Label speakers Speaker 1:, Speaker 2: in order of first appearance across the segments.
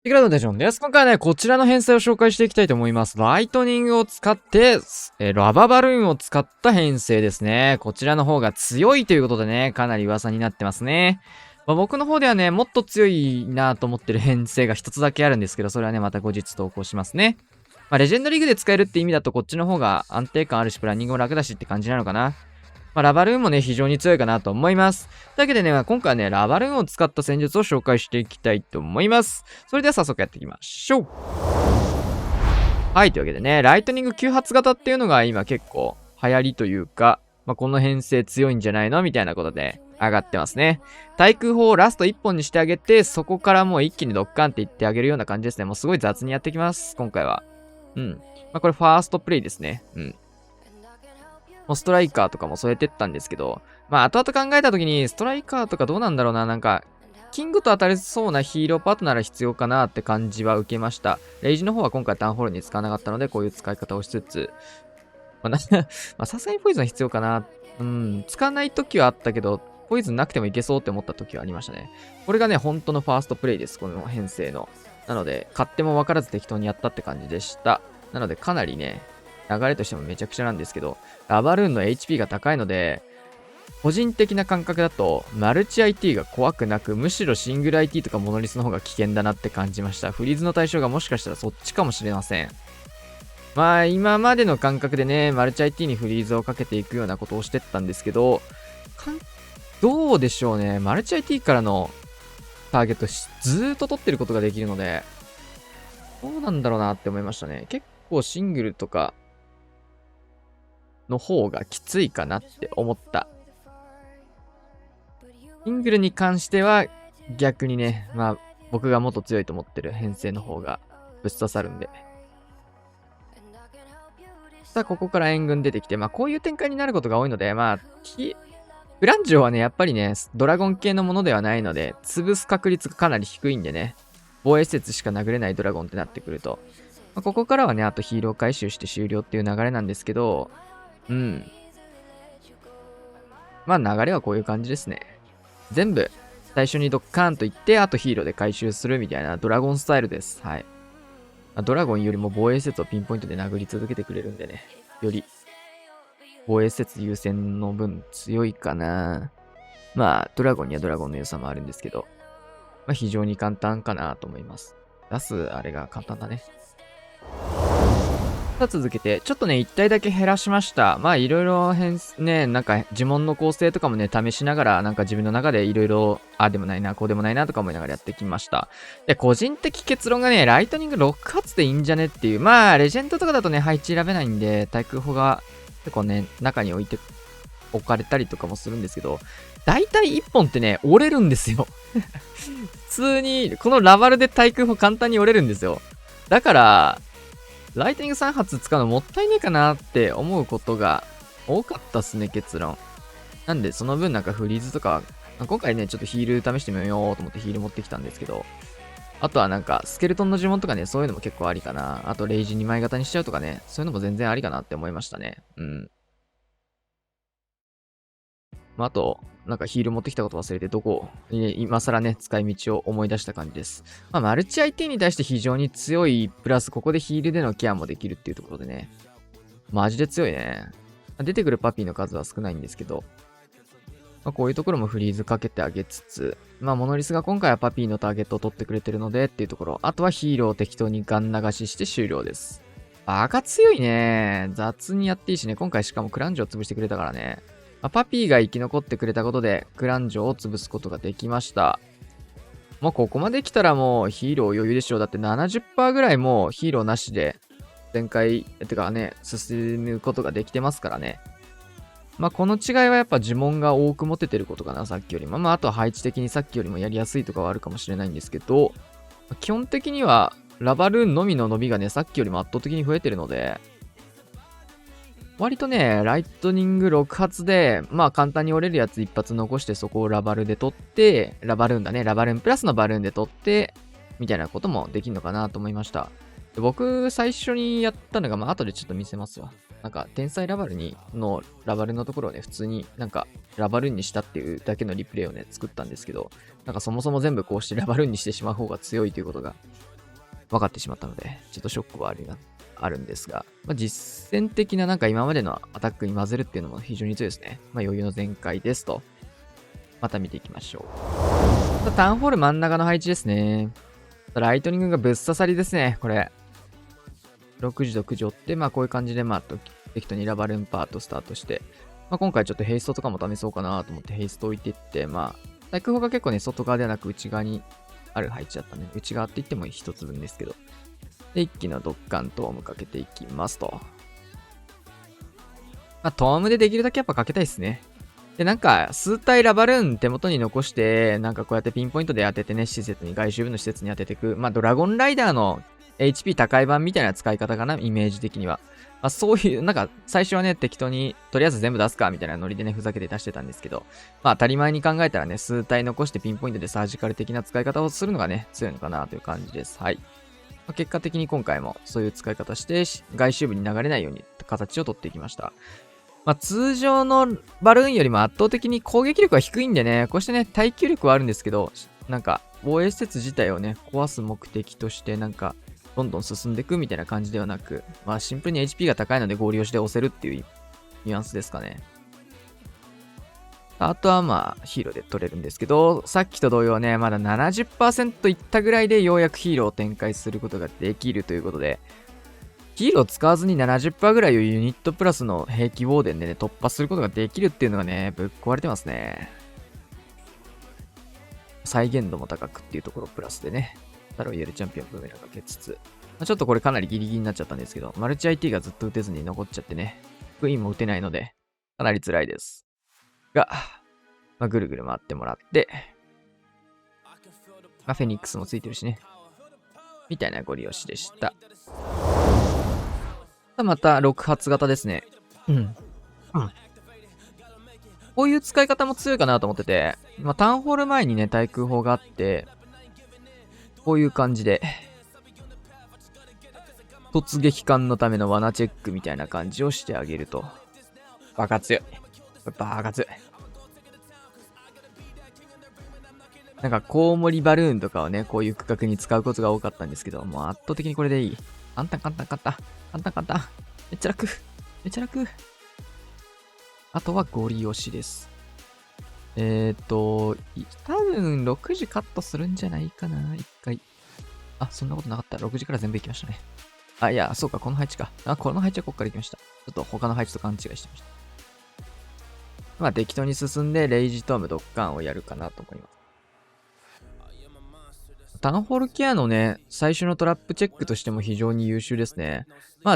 Speaker 1: テクラウドデジョンです。今回はね、こちらの編成を紹介していきたいと思います。ライトニングを使って、ラババルーンを使った編成ですね。こちらの方が強いということでね、かなり噂になってますね。僕の方ではね、もっと強いなと思ってる編成が一つだけあるんですけど、それはね、また後日投稿しますね。レジェンドリーグで使えるって意味だと、こっちの方が安定感あるし、プランニングも楽だしって感じなのかな。ラバルーンもね、非常に強いかなと思います。というわけでね、今回はね、ラバルーンを使った戦術を紹介していきたいと思います。それでは早速やっていきましょう。はい、というわけでね、ライトニング急発型っていうのが今結構流行りというか、この編成強いんじゃないのみたいなことで上がってますね。対空砲をラスト1本にしてあげて、そこからもう一気にドッカンっていってあげるような感じですね。もうすごい雑にやってきます、今回は。これファーストプレイですね。もうストライカーとかも添えてったんですけど、後々考えた時に、ストライカーとかどうなんだろうな、キングと当たりそうなヒーローパートなら必要かなって感じは受けました。レイジの方は今回タウンホールに使わなかったので、こういう使い方をしつつ、さすがにポイズンは必要かな。使わない時はあったけど、ポイズンなくてもいけそうって思った時はありましたね。これがね、本当のファーストプレイです、この編成の。なので、勝手も分からず適当にやったって感じでした。なので、かなりね、流れとしてもめちゃくちゃなんですけど、ラバルーンの HP が高いので、個人的な感覚だと、マルチ IT が怖くなく、むしろシングル IT とかモノリスの方が危険だなって感じました。フリーズの対象がもしかしたらそっちかもしれません。今までの感覚でね、マルチ IT にフリーズをかけていくようなことをしてったんですけど、どうでしょうね。マルチ IT からのターゲットずーっと取ってることができるので、どうなんだろうなって思いましたね。結構シングルとかの方がきついかなって思った。シングルに関しては逆にね、僕がもっと強いと思ってる編成の方がぶっ刺さるんで。さあ、ここから援軍出てきて、こういう展開になることが多いので、グランジョはね、やっぱりね、ドラゴン系のものではないので、潰す確率がかなり低いんでね、防衛施設しか殴れないドラゴンってなってくると。ここからはね、あとヒーロー回収して終了っていう流れなんですけど、流れはこういう感じですね。全部、最初にドッカーンといって、あとヒーローで回収するみたいなドラゴンスタイルです。はい。ドラゴンよりも防衛施設をピンポイントで殴り続けてくれるんでね、より、防衛施設優先の分強いかな。ドラゴンにはドラゴンの良さもあるんですけど、非常に簡単かなと思います。出すあれが簡単だね。さあ続けて、ちょっとね、1体だけ減らしました。いろいろね、呪文の構成とかもね、試しながら、自分の中でいろいろ、ああでもないな、こうでもないなとか思いながらやってきました。で、個人的結論がね、ライトニング6発でいいんじゃねっていう。レジェンドとかだとね、配置選べないんで、対空砲が結構ね、中に置かれたりとかもするんですけど、大体1本ってね、折れるんですよ。普通に、このラバルで対空砲簡単に折れるんですよ。だから、ライトニング3発使うのもったいねえかなって思うことが多かったっすね、結論。なんで、その分フリーズとか、今回ね、ちょっとヒール試してみようと思ってヒール持ってきたんですけど、あとはスケルトンの呪文とかね、そういうのも結構ありかな。あと、レイジ2枚型にしちゃうとかね、そういうのも全然ありかなって思いましたね。あと、ヒール持ってきたこと忘れて、今更ね、使い道を思い出した感じです。マルチ IT に対して非常に強い、プラスここでヒールでのケアもできるっていうところでね、マジで強いね。出てくるパピーの数は少ないんですけど、こういうところもフリーズかけてあげつつ、モノリスが今回はパピーのターゲットを取ってくれてるのでっていうところ、あとはヒーローを適当にガン流しして終了です。バカ強いね。雑にやっていいしね、今回しかもクランジョを潰してくれたからね。パピーが生き残ってくれたことで、クランジョを潰すことができました。ここまで来たらもうヒーロー余裕でしょう。だって 70% ぐらいもうヒーローなしで、展開、進むことができてますからね。この違いはやっぱ呪文が多く持ててることかな、さっきよりも。あとは配置的にさっきよりもやりやすいとかはあるかもしれないんですけど、基本的には、ラバルーンのみの伸びがね、さっきよりも圧倒的に増えてるので、割とね、ライトニング6発で、簡単に折れるやつ1発残してそこをラバルで取って、ラバルーンだね、ラバルーンプラスのバルーンで取って、みたいなこともできるのかなと思いました。で僕、最初にやったのが、後でちょっと見せますわ。天才ラバルのラバルのところをね、普通にラバルーンにしたっていうだけのリプレイをね、作ったんですけど、そもそも全部こうしてラバルーンにしてしまう方が強いということが分かってしまったので、ちょっとショックはあるんですが、実戦的ななんか今までのアタックに混ぜるっていうのも非常に強いですね。余裕の全開ですと。また見ていきましょう。タウンホール真ん中の配置ですね。ライトニングがぶっ刺さりですね、これ。6時と9時追って、こういう感じで、適当にラバルーンパートスタートして、今回ちょっとヘイストとかも試そうかなと思ってヘイスト置いていって、対空砲が結構ね、外側ではなく内側にある配置だったね。内側って言っても一つ分ですけど。で、一気のドッカントームかけていきますと。トームでできるだけやっぱかけたいですね。で、数体ラバルーン手元に残して、こうやってピンポイントで当ててね、施設に、外周部の施設に当てていく。ドラゴンライダーの HP 高い版みたいな使い方かな、イメージ的には。そういう、最初はね、適当に、とりあえず全部出すか、みたいなノリでね、ふざけて出してたんですけど、当たり前に考えたらね、数体残してピンポイントでサージカル的な使い方をするのがね、強いのかなという感じです。はい。結果的に今回もそういう使い方して、外周部に流れないように形を取っていきました。通常のバルーンよりも圧倒的に攻撃力は低いんでね、こうしてね、耐久力はあるんですけど、防衛施設自体をね、壊す目的として、どんどん進んでいくみたいな感じではなく、シンプルに HP が高いので合流して押せるっていうニュアンスですかね。あとはヒーローで取れるんですけど、さっきと同様ね、まだ 70% いったぐらいでようやくヒーローを展開することができるということで、ヒーロー使わずに 70% ぐらいをユニットプラスの兵器ウォーデンでね、突破することができるっていうのがね、ぶっ壊れてますね。再現度も高くっていうところプラスでね、ロイヤルチャンピオンブーメランかけつつ、ちょっとこれかなりギリギリになっちゃったんですけど、マルチ IT がずっと打てずに残っちゃってね、クイーンも打てないので、かなり辛いです。が、ぐるぐる回ってもらって、フェニックスもついてるしね、みたいなご利用しでした。また、6発型ですね。こういう使い方も強いかなと思ってて、タウンホール前にね、対空砲があって、こういう感じで、突撃艦のための罠チェックみたいな感じをしてあげると。バカ強い。バカ強い。コウモリバルーンとかをね、こういう区画に使うことが多かったんですけど、もう圧倒的にこれでいい。簡単。めっちゃ楽。あとはゴリ押しです。多分6時カットするんじゃないかな、一回。そんなことなかった。6時から全部行きましたね。いや、そうか、この配置か。この配置はここから行きました。ちょっと他の配置と勘違いしてました。適当に進んで、レイジトームドッカンをやるかなと思います。タウンホールケアのね、最初のトラップチェックとしても非常に優秀ですね。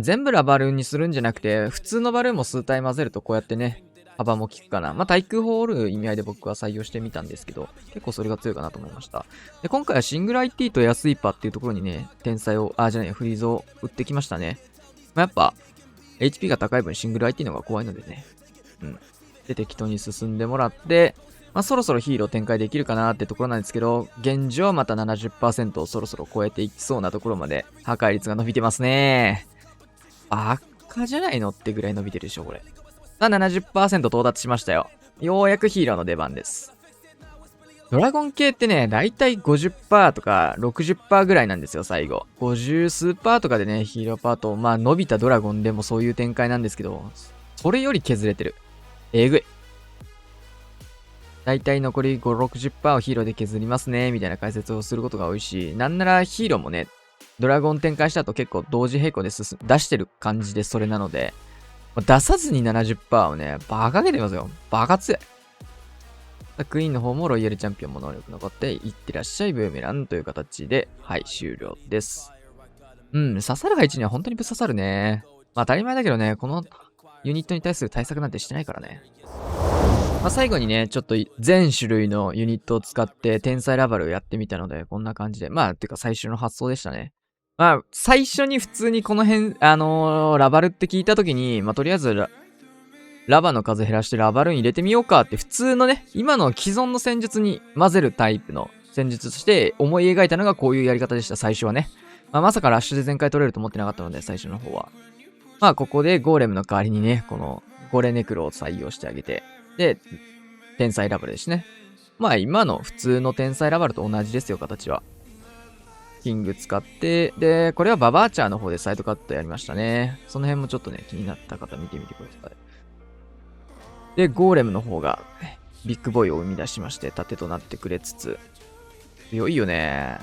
Speaker 1: 全部ラバルーンにするんじゃなくて、普通のバルーンも数体混ぜるとこうやってね、幅も効くかな。対空砲を折る意味合いで僕は採用してみたんですけど、結構それが強いかなと思いました。で、今回はシングル IT とエアスイーパーっていうところにね、フリーズを打ってきましたね。やっぱ、HP が高い分シングル IT の方が怖いのでね。で、適当に進んでもらって、そろそろヒーロー展開できるかなってところなんですけど、現状はまた 70% をそろそろ超えていきそうなところまで破壊率が伸びてますね。バカじゃないのってぐらい伸びてるでしょ、これ。70% 到達しましたよ。ようやくヒーローの出番です。ドラゴン系ってね、だいたい 50% とか 60% ぐらいなんですよ、最後。50数パーとかでね、ヒーローパート、伸びたドラゴンでもそういう展開なんですけど、それより削れてる。えぐい。だいたい残り5、60% をヒーローで削りますね、みたいな解説をすることが多いし、なんならヒーローもね、ドラゴン展開した後結構同時並行で出してる感じでそれなので、出さずに 70% をね、バカげてますよ。バカ強い。クイーンの方もロイヤルチャンピオンも能力残って、いってらっしゃいブーメランという形で、はい、終了です。刺さる配置には本当にぶっ刺さるね。当たり前だけどね、このユニットに対する対策なんてしてないからね。最後にね、ちょっと全種類のユニットを使って天才ラバルをやってみたので、こんな感じで。てか最終の発想でしたね。最初に普通にこの辺、ラバルって聞いたときに、とりあえずラバの数減らしてラバルーン入れてみようかって普通のね、今の既存の戦術に混ぜるタイプの戦術として思い描いたのがこういうやり方でした、最初はね。まさかラッシュで全開取れると思ってなかったので、最初の方は。ここでゴーレムの代わりにね、このゴレネクロを採用してあげて、で、天才ラバルですね。今の普通の天才ラバルと同じですよ、形は。キング使って、で、これはババーチャーの方でサイドカットやりましたね。その辺もちょっとね、気になった方見てみてください。で、ゴーレムの方が、ビッグボーイを生み出しまして、盾となってくれつつ、強いよね。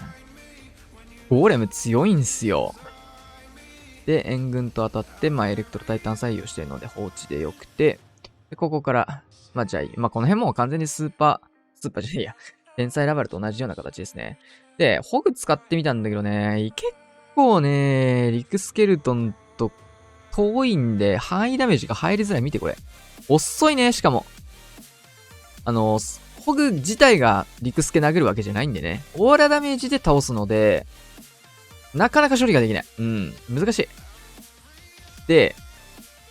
Speaker 1: ゴーレム強いんすよ。で、援軍と当たって、まあ、エレクトロタイタン採用してるので放置でよくて、で、ここから、まあ、じゃあ、まあ、この辺も完全にスーパーじゃないや、天才ラバルと同じような形ですね。で、ホグ使ってみたんだけどね、結構ね、リクスケルトンと遠いんで、範囲ダメージが入りづらい。見てこれ。遅いね、しかも。ホグ自体がリクスケ殴るわけじゃないんでね。オーラダメージで倒すので、なかなか処理ができない。うん、難しい。で、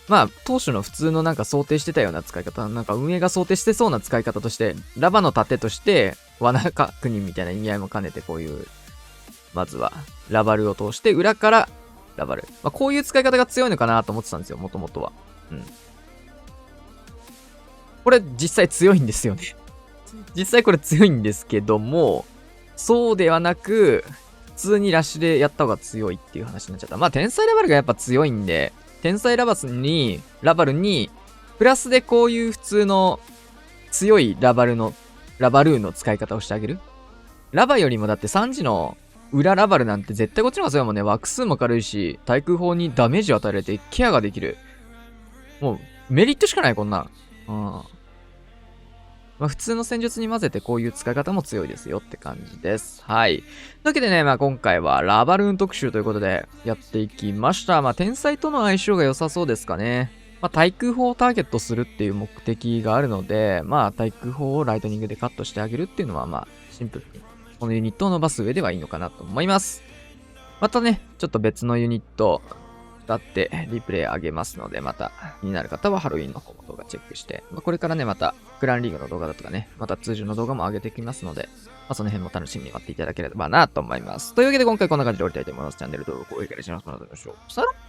Speaker 1: まあ、当初の普通のなんか想定してたような使い方、なんか運営が想定してそうな使い方として、ラバの盾として、罠確認みたいな意味合いも兼ねてこういう、まずは、ラバルを通して、裏からラバル。まあ、こういう使い方が強いのかなと思ってたんですよ、もともとは。うん。これ、実際強いんですよね。実際これ強いんですけども、そうではなく、普通にラッシュでやった方が強いっていう話になっちゃった。まあ、天才ラバルがやっぱ強いんで、天才ラバルに、プラスでこういう普通の強いラバルーンの使い方をしてあげる。ラバよりもだって3時の裏ラバルなんて絶対こっちの方が強いもんね。枠数も軽いし、対空砲にダメージを与えられてケアができる。もうメリットしかない、こんなん。まあ、普通の戦術に混ぜてこういう使い方も強いですよって感じです。はい。というわけでね、まあ今回はラバルーン特集ということでやっていきました。まあ天才との相性が良さそうですかね。まあ対空砲をターゲットするっていう目的があるので、まあ対空砲をライトニングでカットしてあげるっていうのはまあシンプルにこのユニットを伸ばす上ではいいのかなと思います。またね、ちょっと別のユニットだってリプレイ上げますので、また気になる方はハロウィンの方の動画チェックして、これからね、またクランリーグの動画だとかね、また通常の動画も上げていきますので、その辺も楽しみに待っていただければなと思います。というわけで今回こんな感じで終わりたいと思います。チャンネル登録、高評価お願いします。またお会いしましょう。さよなら。